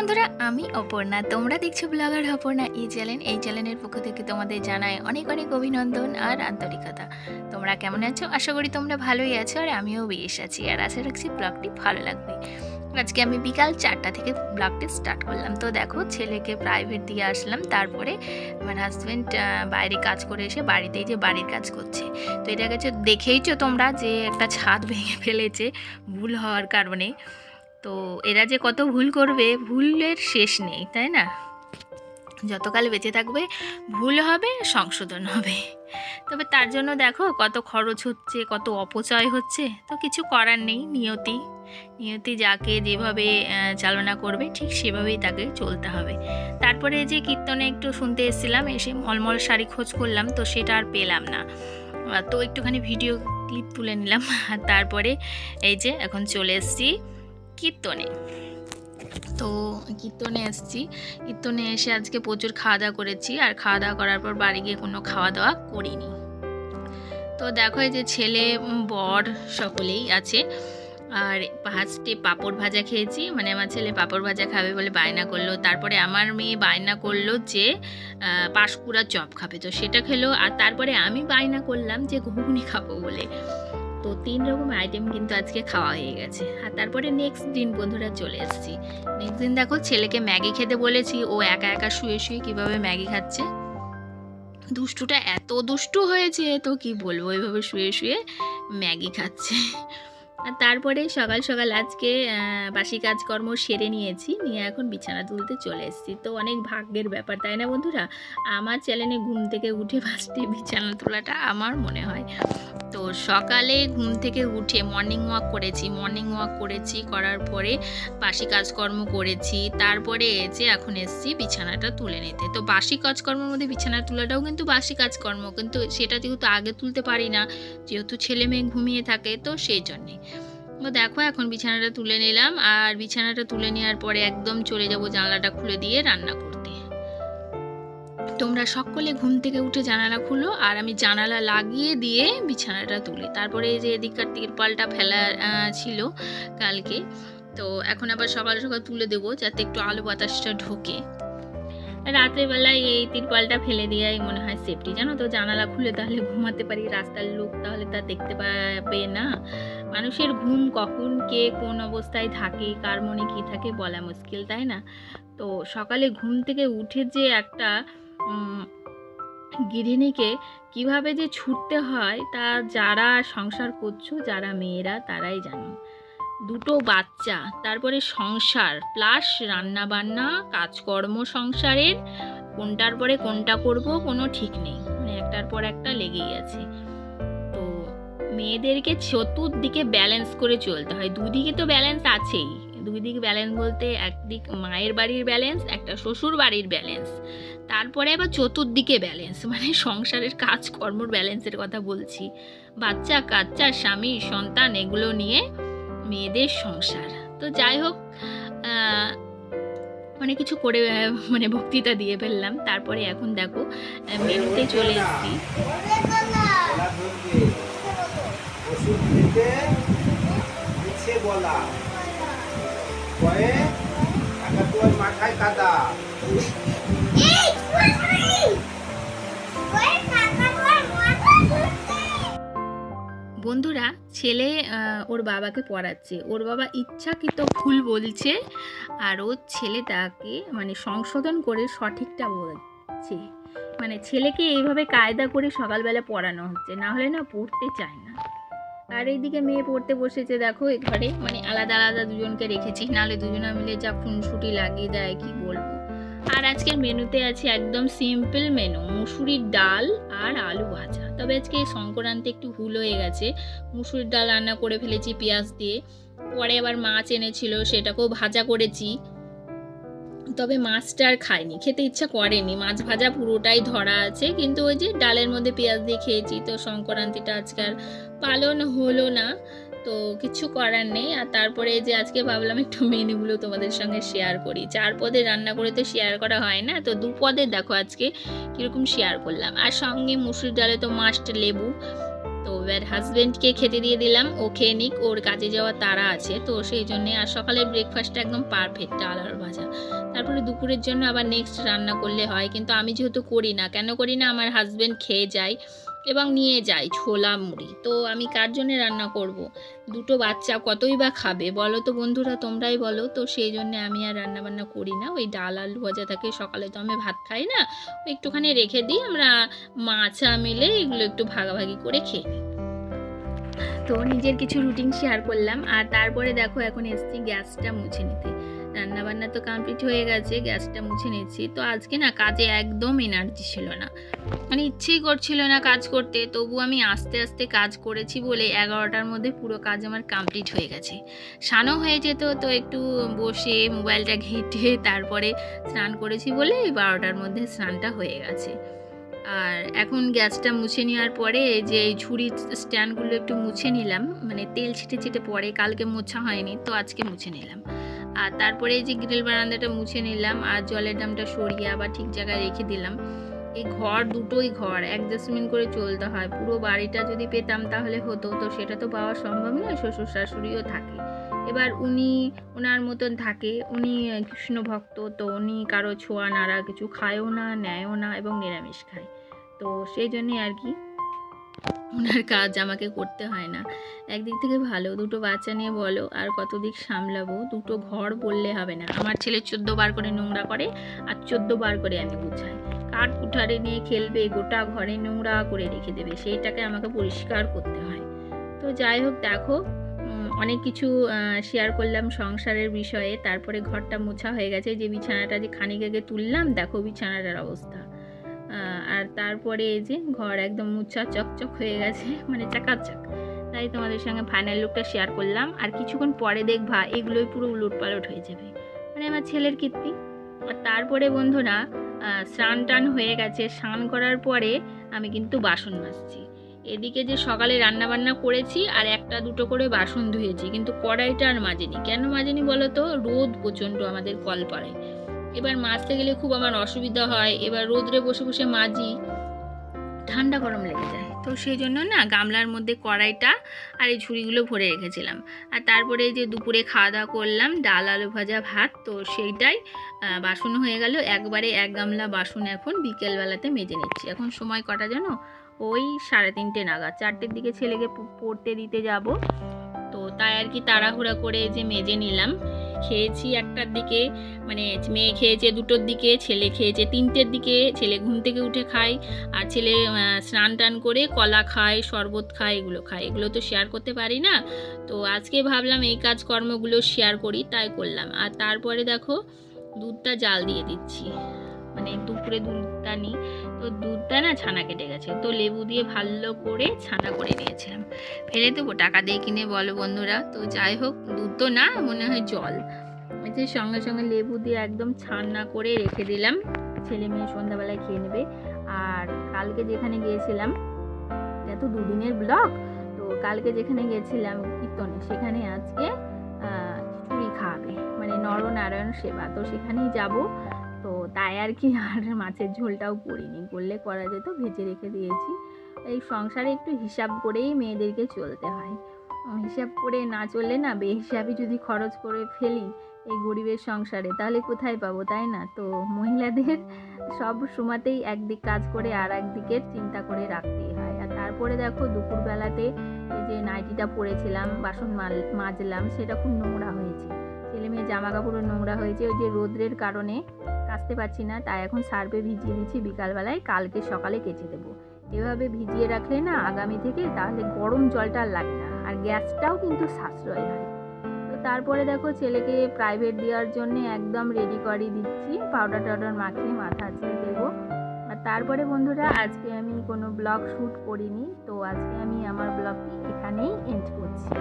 বন্ধুরা, আমি অপর্ণা, তোমরা দেখছো ব্লগার অপর্ণা এই চ্যানেলের পক্ষ থেকে তোমাদের জানাই অনেক অনেক অভিনন্দন আর আন্তরিকতা। তোমরা কেমন আছো? আশা করি তোমরা ভালোই আছো, আর আমিও বেশ আছি, আর আশা রাখছি ব্লগটি ভালো লাগবে। আজকে আমি বিকাল 4টা থেকে ব্লগটি স্টার্ট করলাম। তো দেখো, ছেলেকে প্রাইভেট দিয়ে আসলাম, তারপরে আমার হাজব্যান্ড বাইরে কাজ করে এসে বাড়িতেই যে বাড়ির কাজ করছে। তো এটা গেছে দেখেইছো তোমরা যে একটা ছাদ ভেঙে ফেলেছে ভুল হওয়ার কারণে। তো এরা যে কত ভুল করবে, ভুলের শেষ নেই, তাই না? যতকাল বেঁচে থাকবে ভুল হবে, সংশোধন হবে। তবে তার জন্য দেখো কত খরচ হচ্ছে, কত অপচয় হচ্ছে। তো কিছু করার নেই, নিয়তি যাকে যেভাবে চালনা করবে ঠিক সেভাবেই তাকে চলতে হবে। তারপরে যে কীর্তনে একটু শুনতে এসেছিলাম, এসে মলমল শাড়ি খোঁজ করলাম, তো সেটা আর পেলাম না। তো একটুখানি ভিডিও ক্লিপ তুলে নিলাম, আর তারপরে এই যে এখন চলে এসেছি কীর্তনে। তো কীর্তনে এসে আজকে প্রচুর খাওয়া দাওয়া করেছি, আর খাওয়া দাওয়া করার পর বাড়ি গিয়ে কোনো খাওয়া দাওয়া করিনি। তো দেখো, এই যে ছেলে বর সকলেই আছে। আর ফার্স্টে পাঁপড় ভাজা খেয়েছি, মানে আমার ছেলে পাঁপড় ভাজা খাবে বলে বায়না করলো। তারপরে আমার মেয়ে বায়না করলো যে পাঁশকুড়ার চপ খাবে, তো সেটা খেলো। আর তারপরে আমি বায়না করলাম যে ঘুগনি খাবো বলে। তো 3 রকম আইটেম কিন্তু আজকে খাওয়া হয়ে গেছে। আর তারপরে নেক্সট দিন বন্ধুরা চলে এসেছি। নেক্সট দিন দেখো, ছেলেকে ম্যাগি খেতে বলেছি, ও একা একা শুয়ে কীভাবে ম্যাগি খাচ্ছে। দুষ্টুটা এত দুষ্টু হয়েছে, তো কি বলবো, ওইভাবে শুয়ে ম্যাগি খাচ্ছে। আর তারপরে সকাল সকাল আজকে বাসি কাজকর্ম সেরে নিয়েছি, নিয়ে এখন বিছানা তুলতে চলে এসেছি। তো অনেক ভাগ্যের ব্যাপার, তাই না বন্ধুরা? আমার চ্যানেলে ঘুম থেকে উঠে ফার্স্টে বিছানা তোলাটা আমার মনে হয়। তো সকালে ঘুম থেকে উঠে মর্নিং ওয়াক করেছি, করার পরে বাসি কাজকর্ম করেছি, তারপরে যে এখন এসেছি বিছানাটা তুলে নিতে। তো বাসি কাজকর্মের মধ্যে বিছানা তোলাটাও কিন্তু বাসি কাজকর্ম, কিন্তু সেটা যেহেতু আগে তুলতে পারি না, যেহেতু ছেলে মেয়ে ঘুমিয়ে থাকে, তো সেই জন্যে। তো দেখো, এখন বিছানাটা তুলে নিলাম, আর বিছানাটা তুলে নেওয়ার পরে একদম চলে যাব জানলাটা খুলে দিয়ে রান্না করতে। তোমরা সকলে ঘুম থেকে উঠে জানালা খুলো, আর আমি জানালা লাগিয়ে দিয়ে বিছানাটা তুলি। তারপরে এই যে এদিককার তিরপালটা ফেলা ছিল কালকে, তো এখন আবার সকাল সকাল তুলে দেবো যাতে একটু আলো বাতাসটা ঢোকে। রাত্রেবেলায় এই তিরপালটা ফেলে দেওয়াই মনে হয় সেফটি, জানো তো। জানালা খুলে তাহলে ঘুমাতে পারি, রাস্তার লোক তাহলে তা দেখতে পাবে না। মানুষের ঘুম কখন কে কোন অবস্থায় থাকে, কার মনে কী থাকে বলা মুশকিল, তাই না? তো সকালে ঘুম থেকে উঠে যে একটা গৃহিণীকে কিভাবে যে ছুটতে হয়, তা যারা সংসার করছো, যারা মেয়েরা, তারাই জানো। 2টো বাচ্চা, তারপরে সংসার প্লাস রান্না বান্না, কাজকর্ম সংসারের, কোনটার পরে কোনটা করব কোনো ঠিক নেই, মানে একটার পর একটা লেগেই আছে। তো মেয়েদেরকে চতুর্দিকে ব্যালেন্স করে চলতে হয়। দুদিকে তো ব্যালেন্স আছেই, দুই দিক ব্যালেন্স বলতে একদিক মায়ের বাড়ির ব্যালেন্স, একটা শ্বশুর বাড়ির ব্যালেন্স, তারপরে আবার চতুর্দিকে ব্যালেন্স, মানে সংসারের কাজকর্মর ব্যালেন্সের কথা বলছি। বাচ্চা কাচ্চা, স্বামী সন্তান, এগুলো নিয়ে মেয়েদের সংসার। তো যাই হোক, অনেক কিছু করে মানে বক্তৃতা দিয়ে ফেললাম। তারপরে এখন দেখো মেনুতে চলে এসেছি। বন্ধুরা, ছেলে ওর বাবাকে পড়াচ্ছে, ওর বাবা ইচ্ছাকৃত ভুল বলছে, আর ওর ছেলে তাকে মানে সংশোধন করে সঠিকটা বলছে। মানে ছেলেকে এইভাবে কায়দা করে সকালবেলা পড়ানো হচ্ছে, না হলে না পড়তে চায় না। আর এইদিকে মেয়ে পড়তে বসেছে, দেখো এ ঘরে মানে আলাদা আলাদা দুজনকে রেখেছি, নাহলে দুজনে মিলে যা খুনসুটি লাগিয়ে দেয় কি বলবো। আর আজকের মেনুতে আছে একদম সিম্পল মেনু, মুসুরির ডাল আর আলু ভাজা। তবে আজকে সংক্রান্তি একটু ভুল হয়ে গেছে, মুসুরির ডাল রান্না করে ফেলেছি পেঁয়াজ দিয়ে, পরে আবার মাছ এনেছিল, সেটাকেও ভাজা করেছি। তবে মাছটা আর খাইনি, খেতে ইচ্ছা করেনি, মাছ ভাজা পুরোটাই ধরা আছে, কিন্তু ওই যে ডালের মধ্যে পেঁয়াজ দিয়ে খেয়েছি। তো সংক্রান্তিটা আজকাল পালন হলো না, তো কিছু করার নেই। আর তারপরে যে আজকে ভাবলাম একটু মেনুগুলো তোমাদের সঙ্গে শেয়ার করি। 4 পদে রান্না করে তো শেয়ার করা হয় না, তো 2 পদে দেখো আজকে কীরকম শেয়ার করলাম। আর সঙ্গে মুসুর ডালে তো মাস্ট লেবু, তো এবার হাজব্যান্ডকে খেতে দিয়ে দিলাম, ও খেয়ে নিক, ওর কাজে যাওয়ার তাড়া আছে তো সেই জন্যে। আর সকালের ব্রেকফাস্টটা একদম পারফেক্ট, ডাল আর ভাজা। তারপরে দুপুরের জন্য আবার নেক্সট রান্না করলে হয়, কিন্তু আমি যেহেতু করি না, কেন করি না, আমার হাজব্যান্ড খেয়ে যায় এবং নিয়ে যায় ছোলা মুড়ি, তো আমি কার জন্যে রান্না করব? দুটো বাচ্চা কতই বা খাবে বলো তো বন্ধুরা, তোমরাই বলো। তো সেই জন্যে আমি আর রান্না বান্না করি না, ওই ডাল আলু ভাজা থাকে, সকালে তো আমি ভাত খাই না, ওই একটুখানি রেখে দিই, আমরা মাছা মিলে এগুলো একটু ভাগাভাগি করে খেয়ে নিই। তো নিজের কিছু রুটিন শেয়ার করলাম। আর তারপরে দেখো এখন এসছি গ্যাসটা মুছে নিতে। রান্নাবান্না তো কমপ্লিট হয়ে গেছে, গ্যাসটা মুছে নিচ্ছি। তো আজকে না কাজে একদম এনার্জি ছিল না, মানে ইচ্ছেই করছিল না কাজ করতে, তবু আমি আস্তে আস্তে কাজ করেছি বলে 11টার মধ্যে পুরো কাজ আমার কমপ্লিট হয়ে গেছে। স্নানও হয়ে যেত, তো একটু বসে মোবাইলটা ঘেঁটে তারপরে স্নান করেছি বলে 12টার মধ্যে স্নানটা হয়ে গেছে। আর এখন গ্যাসটা মুছে নেওয়ার পরে যে এই ঝুড়ির স্ট্যান্ডগুলো একটু মুছে নিলাম, মানে তেল ছিটে ছিটে পড়ে, কালকে মোছা হয়নি তো আজকে মুছে নিলাম। আর তারপরে এই যে গ্রিল বারান্দাটা মুছে নিলাম, আর জলের ড্রামটা সরিয়ে আবার ঠিক জায়গায় রেখে দিলাম। এই ঘর দুটোই ঘর অ্যাডজাস্টমেন্ট করে চলতে হয়, পুরো বাড়িটা যদি পেতাম তাহলে হতো, তো সেটা তো পাওয়া সম্ভব নয়। শ্বশুর শাশুড়িও থাকে, এবার উনি ওনার মতন থাকে, উনি কৃষ্ণ ভক্ত, তো উনি কারো ছোঁয়া নাড়া কিছু খায়ও না, নেয়ও না এবং নিরামিষ খায়, তো সেই জন্যে আর কি ওনার কাজ আমাকে করতে হয় না। একদিক থেকে ভালো, দুটো বাচ্চা নিয়ে বলো আর কত দিক সামলাবো, দুটো ঘর বললে হবে না। আমার ছেলে 14 বার করে নোংরা করে আর 14 বার করে আমি গুছাই। কাঠ কুঠারে নিয়ে খেলবে, গোটা ঘরে নোংরা করে রেখে দেবে, সেইটাকে আমাকে পরিষ্কার করতে হয়। তো যাই হোক, দেখো অনেক কিছু শেয়ার করলাম সংসারের বিষয়ে। তারপরে ঘরটা মোছা হয়ে গেছে, যে বিছানাটা যে খানিক আগে তুললাম, দেখো বিছানাটার অবস্থা। আর তারপরে এই যে ঘর একদম মুছা চকচক হয়ে গেছে, মানে চাকাচক। তাই তোমাদের সঙ্গে ফাইনাল লুকটা শেয়ার করলাম। আর কিছুক্ষণ পরে দেখবা এগুলোই পুরো উলট পালট হয়ে যাবে, মানে আমার ছেলের কীর্তি। আর তারপরে বন্ধুরা স্নান টান হয়ে গেছে, স্নান করার পরে আমি কিন্তু বাসন মাজছি। এদিকে যে সকালে রান্না বান্না করেছি আর একটা দুটো করে বাসন ধুয়েছি, কিন্তু কড়াইটা আর মাজেনি। কেন মাজেনি বলো তো? রোদ প্রচণ্ড আমাদের কলপাড়ায়, এবার মাজতে গেলে খুব আমার অসুবিধা হয়, এবার রোদ্রে বসে বসে মাজি, ঠান্ডা গরম লেগে যায়, তো সেই জন্য না গামলার মধ্যে কড়াইটা আর এই ঝুড়িগুলো ভরে রেখেছিলাম। আর তারপরে যে দুপুরে খাওয়া দাওয়া করলাম, ডাল আলু ভাজা ভাত, তো সেইটাই বাসন হয়ে গেল একবারে, এক গামলা বাসন এখন বিকেলবেলাতে মেজে নিচ্ছি। এখন সময় কটা জানো? ওই 3:30 নাগাদ, 4টের দিকে ছেলেকে পড়তে দিতে যাব, তো তাই আর কি তাড়াহুড়া করে যে মেজে নিলাম। খেয়েছি 1টার দিকে, মানে মেয়ে খেয়েছে 2টোর দিকে, ছেলে খেয়েছে 3টের দিকে। ছেলে ঘুম থেকে উঠে খায়, আর ছেলে স্নান টান করে কলা খায়, শরবত খায়, এগুলো খায়, এগুলো তো শেয়ার করতে পারি না। তো আজকে ভাবলাম এই কাজকর্মগুলো শেয়ার করি, তাই করলাম। আর তারপরে দেখো দুধটা জাল দিয়ে দিচ্ছি, মানে দুপুরে দুধটা নিই, তো দুধটা না ছানা কেটে গেছে, তো লেবু দিয়ে ভালো করে ছানা করে নিয়েছিলাম। ফেলে দেবো, টাকা দিয়ে কিনে বলো বন্ধুরা। তো যাই হোক, দুধ তো না, মনে হয় জল। এই যে সঙ্গে সঙ্গে লেবু দিয়ে একদম ছানা করে রেখে দিলাম, ছেলে মেয়ে সন্ধ্যাবেলায় খেয়ে নেবে। আর কালকে যেখানে গিয়েছিলাম, এটা তো 2 দিনের ব্লগ, তো কালকে যেখানে গিয়েছিলাম কীর্তনে, সেখানে আজকে খিচুড়ি খাওয়াবে, মানে নরনারায়ণ সেবা, তো সেখানেই যাব। তো তাই আর কি, আর মাছের ঝোলটাও করিনি, করলে করা যেত, ভেজে রেখে দিয়েছি। এই সংসারে একটু হিসাব করেই মেয়েদেরকে চলতে হয়, হিসাব করে না চললে না, বেহিসাবি যদি খরচ করে ফেলি এই গরিবের সংসারে, তাহলে কোথায় পাবো, তাই না? তো মহিলাদের সব সময়তেই একদিক কাজ করে আর একদিকের চিন্তা করে রাখতেই হয়। আর তারপরে দেখো দুপুরবেলাতে এই যে নাইটিটা পরেছিলাম, বাসন মাজলাম, সেটা খুব নোংরা হয়েছে, ছেলে মেয়ে জামা কাপড়ও নোংরা হয়েছে, ওই যে রোদ্রের কারণে কাচতে পারছি না, তাই এখন সার্ফে ভিজিয়ে দিচ্ছি, বিকালবেলায় কালকে সকালে কেচে দেবো। এভাবে ভিজিয়ে রাখলে না আগামী থেকে, তাহলে গরম জলটা আর লাগে না, আর গ্যাসটাও কিন্তু সাশ্রয় হয়। তো তারপরে দেখো ছেলেকে প্রাইভেট দেওয়ার জন্য একদম রেডি করে দিচ্ছি, পাউডার টাউডার মাখিয়ে মাথা আঁচড়ে দেবো। আর তারপরে বন্ধুরা আজকে আমি কোনো ব্লগ শ্যুট করিনি, তো আজকে আমি আমার ব্লগটি এখানেই এন্ড করছি।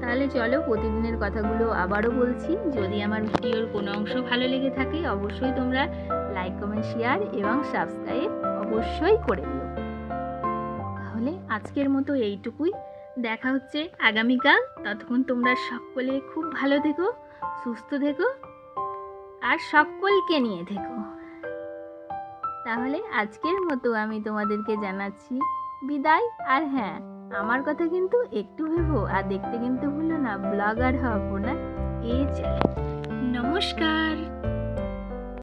তাহলে চলো প্রতিদিনের কথাগুলো আবারও বলছি, যদি আমার ভিডিওর কোনো অংশ ভালো লেগে থাকে অবশ্যই তোমরা লাইক কমেন্ট শেয়ার এবং সাবস্ক্রাইব অবশ্যই করে দিও। তাহলে আজকের মতো এইটুকুই, দেখা হচ্ছে আগামীকাল। ততক্ষণ তোমরা সকলে খুব ভালো থেকো, সুস্থ থেকো আর সকলকে নিয়ে থেকো। তাহলে আজকের মতো আমি তোমাদেরকে জানাচ্ছি বিদায়। আর হ্যাঁ, আমার কথা কিন্তু একটু ভেবো, আর দেখতে কিন্তু ভুলো না ব্লগার হব না এই চ্যানেল। নমস্কার।